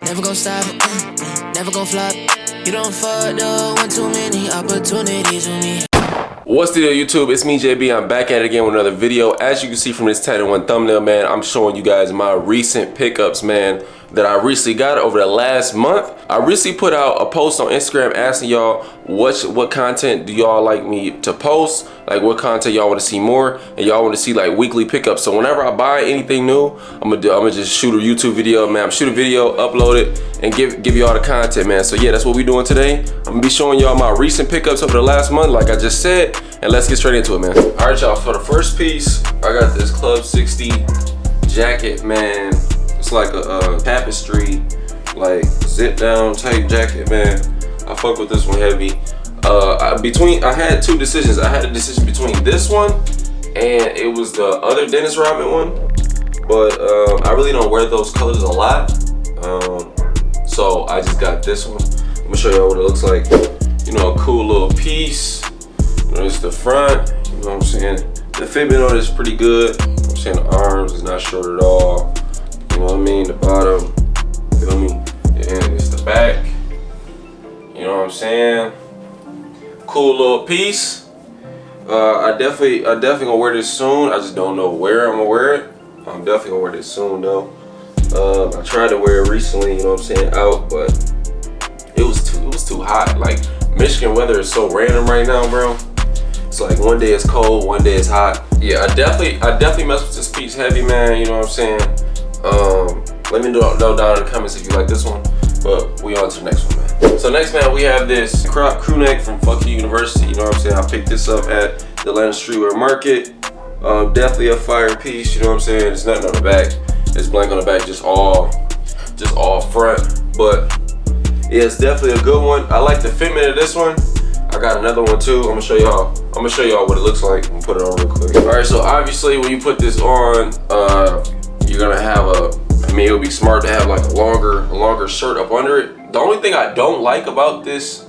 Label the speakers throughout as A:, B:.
A: Never gon' stop, never gon' flop. You don't fuck though, want too many opportunities with me.
B: What's the deal, YouTube? It's me, JB. I'm back at it again with another video. As you can see from this 10-in-1 thumbnail, man, I'm showing you guys my recent pickups, man, that I recently got over the last month. I recently put out a post on Instagram asking y'all what content do y'all like me to post, like what content y'all want to see more, and y'all want to see like weekly pickups. So whenever I buy anything new, I'm gonna just shoot a YouTube video, man. Shoot a video, upload it, and give y'all the content, man. So yeah, that's what we doing today. I'm gonna be showing y'all my recent pickups over the last month, like I just said, and let's get straight into it, man. All right, y'all. For the first piece, I got this Club 60 jacket, man. It's like a tapestry, like zip down type jacket, man. I fuck with this one heavy. I had two decisions. I had a decision between this one and it was the other Dennis Rodman one, but I really don't wear those colors a lot, so I just got this one. I'm gonna show y'all what it looks like. You know, a cool little piece. You know, it's the front. You know what I'm saying? The fitment on it is pretty good. You know what I'm saying? The arms is not short at all. You know what I mean? The bottom, feel me? And it's the back. You know what I'm saying? Cool little piece. I definitely gonna wear this soon. I just don't know where I'm gonna wear it. I'm definitely gonna wear this soon though. I tried to wear it recently, you know what I'm saying, out, but it was too hot. Like, Michigan weather is so random right now, bro. It's like one day it's cold, one day it's hot. Yeah, I definitely mess with this piece heavy, man. You know what I'm saying? Let me know down in the comments if you like this one, but we on to the next one, man. So next, man, we have this crop crew neck from Fuck You University. You know what I'm saying? I picked this up at the Atlanta Streetwear Market. Definitely a fire piece. You know what I'm saying? It's nothing on the back. It's blank on the back, just all front. But yeah, it's definitely a good one. I like the fitment of this one. I got another one too. I'm gonna show y'all what it looks like. I'm gonna put it on real quick. All right, so obviously when you put this on, you're gonna have it would be smart to have like a longer shirt up under it. The only thing I don't like about this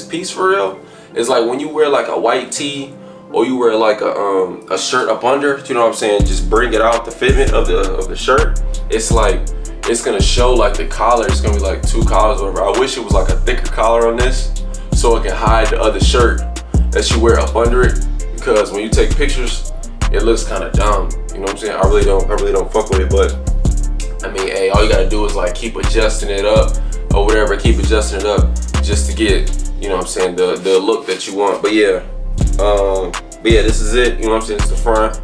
B: piece for real is like when you wear like a white tee or you wear like a shirt up under, you know what I'm saying, just bring it out, the fitment of the shirt. It's like, it's gonna show like the collar. It's gonna be like two collars or whatever. I wish it was like a thicker collar on this so it can hide the other shirt that you wear up under it, because when you take pictures it looks kind of dumb. You know what I'm saying? I really don't fuck with it, but I mean, hey, all you gotta do is like keep adjusting it up or whatever, keep adjusting it up just to get, you know what I'm saying, the look that you want. But yeah, this is it. You know what I'm saying? It's the front,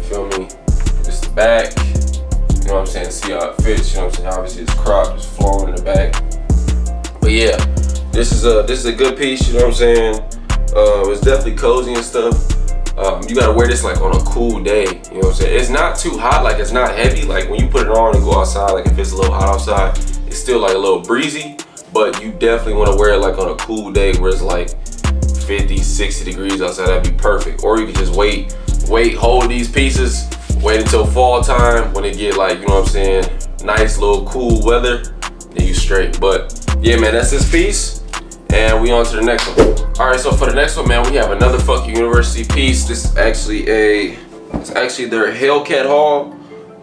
B: feel me? It's the back. You know what I'm saying? See how it fits. You know what I'm saying? Obviously it's cropped, it's flowing in the back. But yeah, this is a good piece. You know what I'm saying? It's definitely cozy and stuff. You gotta wear this like on a cool day, you know what I'm saying? It's not too hot, like it's not heavy. Like when you put it on and go outside, like if it's a little hot outside, it's still like a little breezy, but you definitely wanna wear it like on a cool day where it's like 50, 60 degrees outside. That'd be perfect. Or you could just wait, hold these pieces, wait until fall time when it get like, you know what I'm saying, nice little cool weather, then you straight. But yeah, man, that's this piece. And we on to the next one. All right, so for the next one, man, we have another Fuck You University piece. This is actually their Hellcat haul.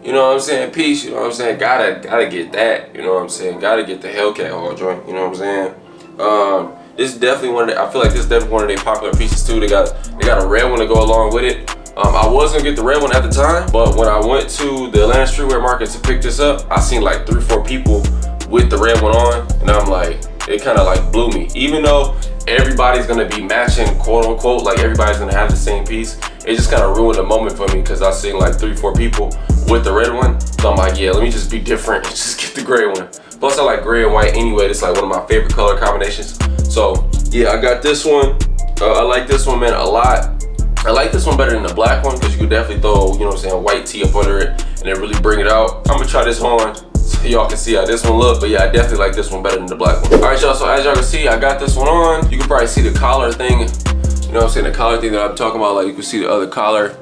B: You know what I'm saying? Piece. You know what I'm saying? Gotta get that. You know what I'm saying? Gotta get the Hellcat haul joint. You know what I'm saying? This is definitely one of I feel like this is definitely one of their popular pieces too. They got a red one to go along with it. I was gonna get the red one at the time, but when I went to the Atlanta Streetwear Market to pick this up, I seen like 3 or 4 people with the red one on, and I'm like, it kind of like blew me. Even though everybody's gonna be matching, quote unquote, like everybody's gonna have the same piece, it just kind of ruined the moment for me because I seen like 3 or 4 people with the red one. So I'm like, yeah, let me just be different and just get the gray one. Plus I like gray and white anyway. It's like one of my favorite color combinations. So yeah, I got this one. I like this one, man, a lot. I like this one better than the black one because you could definitely throw, you know what I'm saying, white tee up under it and then really bring it out. I'm gonna try this on so y'all can see how this one look, but yeah, I definitely like this one better than the black one. All right, y'all, so as y'all can see, I got this one on. You can probably see the collar thing, you know what I'm saying, the collar thing that I'm talking about. Like you can see the other collar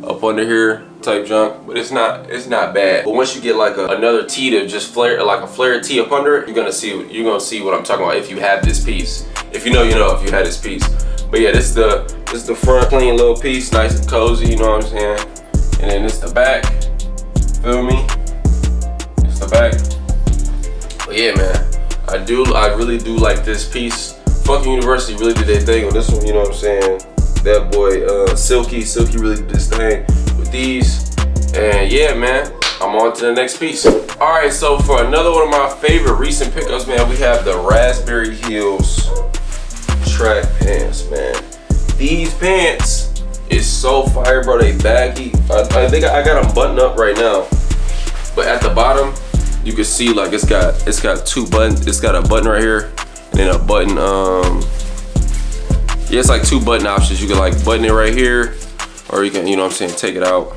B: up under here type junk, but it's not bad. But once you get like another tee to just flare, like a flare tee up under it, you're gonna see what I'm talking about if you have this piece. If you know, you know, if you had this piece. But yeah, this is the front, clean little piece, nice and cozy, you know what I'm saying? And then this the back, feel me? It's the back. yeah, man, I really do like this piece. Fucking University really did their thing on this one, you know what I'm saying? That boy, Silky really did this thing with these. And yeah, man, I'm on to the next piece. All right, so for another one of my favorite recent pickups, man, we have the Raspberry Heels track pants, man. These pants is so fire, bro. They baggy. I think I got them buttoned up right now, but at the bottom you can see like it's got two buttons. It's got a button right here and then a button. Yeah, it's like two button options. You can like button it right here, or you can, you know what I'm saying, take it out.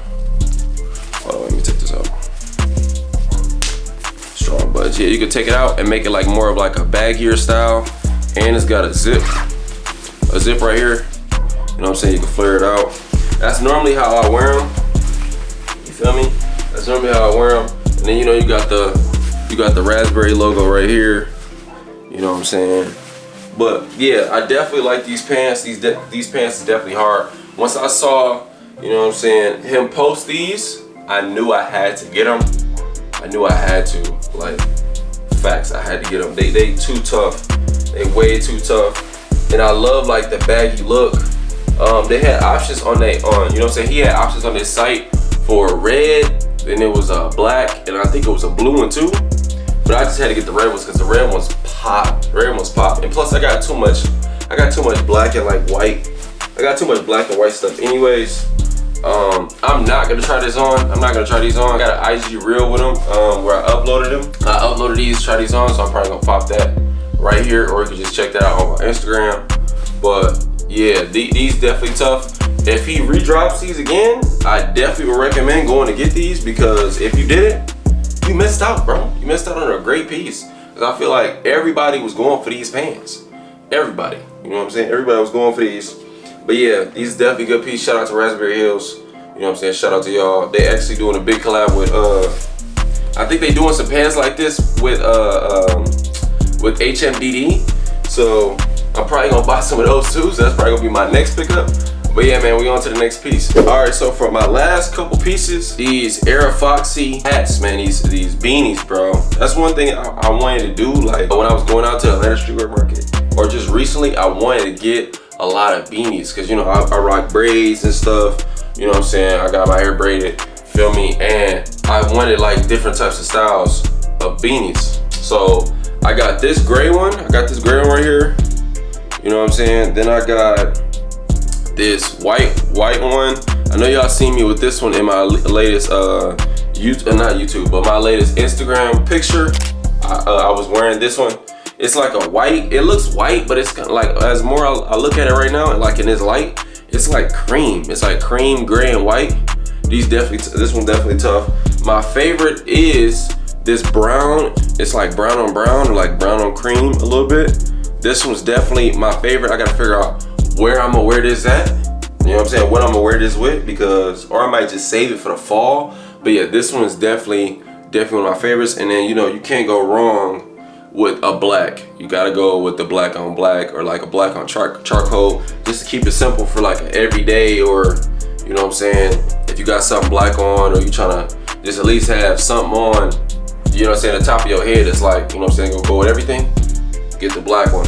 B: Hold on, let me take this out. Strong buttons. Yeah, you can take it out and make it like more of like a baggier style. And it's got a zip right here. You know what I'm saying? You can flare it out. That's normally how I wear them. You feel me? That's normally how I wear them. And then, you know, you got the Raspberry logo right here. You know what I'm saying? But yeah, I definitely like these pants. These pants is definitely hard. Once I saw, you know what I'm saying, him post these, I knew I had to get them. I knew I had to. Like, facts, I had to get them. They too tough. They way too tough. And I love like the baggy look. They had options on you know what I'm saying? He had options on his site for red, then it was black, and I think it was a blue one too. But I just had to get the red ones because the red ones pop. The red ones pop. And plus I got too much black and like white. I got too much black and white stuff anyways. I'm not gonna try this on. I'm not gonna try these on. I got an IG reel with them where I uploaded them. I uploaded these, try these on, so I'm probably gonna pop that right here, or you can just check that out on my Instagram. But yeah, these definitely tough. If he redrops these again, I definitely would recommend going to get these, because if you didn't, you missed out, bro. You missed out on a great piece. Because I feel like everybody was going for these pants. Everybody, you know what I'm saying? Everybody was going for these. But yeah, these definitely good piece. Shout out to Raspberry Hills. You know what I'm saying? Shout out to y'all. They actually doing a big collab with I think they doing some pants like this with HMDD. So I'm probably gonna buy some of those too. So that's probably gonna be my next pickup. But yeah, man, we on to the next piece. All right, so for my last couple pieces, these Era Foxy hats, man, these beanies, bro. That's one thing I wanted to do, like when I was going out to Atlanta Streetwear Market, or just recently, I wanted to get a lot of beanies, cause you know I rock braids and stuff. You know what I'm saying? I got my hair braided, feel me? And I wanted like different types of styles of beanies. So I got this gray one. I got this gray one right here. You know what I'm saying? Then I got this white one. I know y'all seen me with this one in my latest not YouTube, but my latest Instagram picture. I was wearing this one. It's like a white. It looks white, but it's kind of like, as more I look at it right now, and like in this light, it's like cream. It's like cream, gray, and white. This one definitely tough. My favorite is this brown. It's like brown on brown, or like brown on cream a little bit. This one's definitely my favorite. I gotta figure out where I'm gonna wear this at. You know what I'm saying? What I'm gonna wear this with, because, or I might just save it for the fall. But yeah, this one is definitely one of my favorites. And then, you know, you can't go wrong with a black. You gotta go with the black on black, or like a black on charcoal, just to keep it simple for like an everyday, or you know what I'm saying, if you got something black on, or you trying to just at least have something on, you know what I'm saying, the top of your head, it's like, you know what I'm saying, go with everything, get the black one.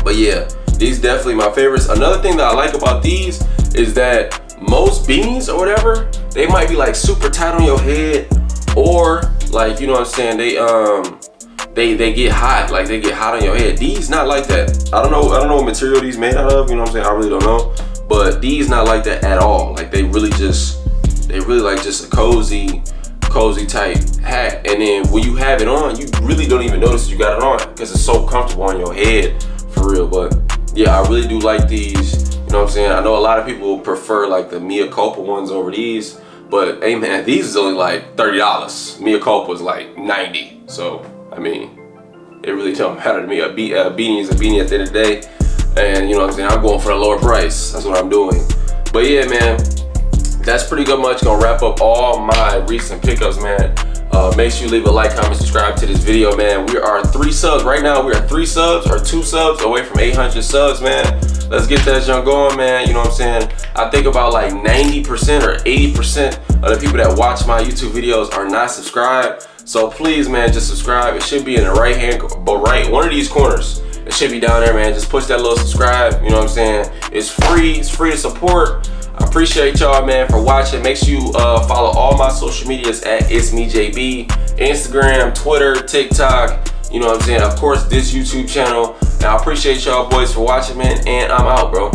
B: But yeah, these definitely my favorites. Another thing that I like about these is that most beanies or whatever, they might be like super tight on your head, or like, you know what I'm saying, they get hot, like they get hot on your head. These not like that. I don't know what material these made out of, you know what I'm saying, I really don't know. But these not like that at all. Like they really like just a cozy type hat. And then when you have it on, you really don't even notice you got it on, because it's so comfortable on your head, for real. But yeah, I really do like these, you know what I'm saying. I know a lot of people prefer like the Mea Culpa ones over these, but hey man, these is only like $30. Mea Culpa was like 90. So I mean, it really don't matter to me. A beanie is a beanie at the end of the day. And you know what I'm saying, I'm going for the lower price. That's what I'm doing. But yeah, man, that's pretty good much. Gonna wrap up all my recent pickups, man. Make sure you leave a like, comment, subscribe to this video, man. We are 3 subs. Right now, we are 3 subs or 2 subs away from 800 subs, man. Let's get that junk going, man. You know what I'm saying? I think about like 90% or 80% of the people that watch my YouTube videos are not subscribed. So please, man, just subscribe. It should be in the right hand, but one of these corners. It should be down there, man. Just push that little subscribe. You know what I'm saying? It's free. It's free to support. I appreciate y'all, man, for watching. Make sure you follow all my social medias at ITSMEGANG, Instagram, Twitter, TikTok. You know what I'm saying? Of course, this YouTube channel. And I appreciate y'all boys for watching, man. And I'm out, bro.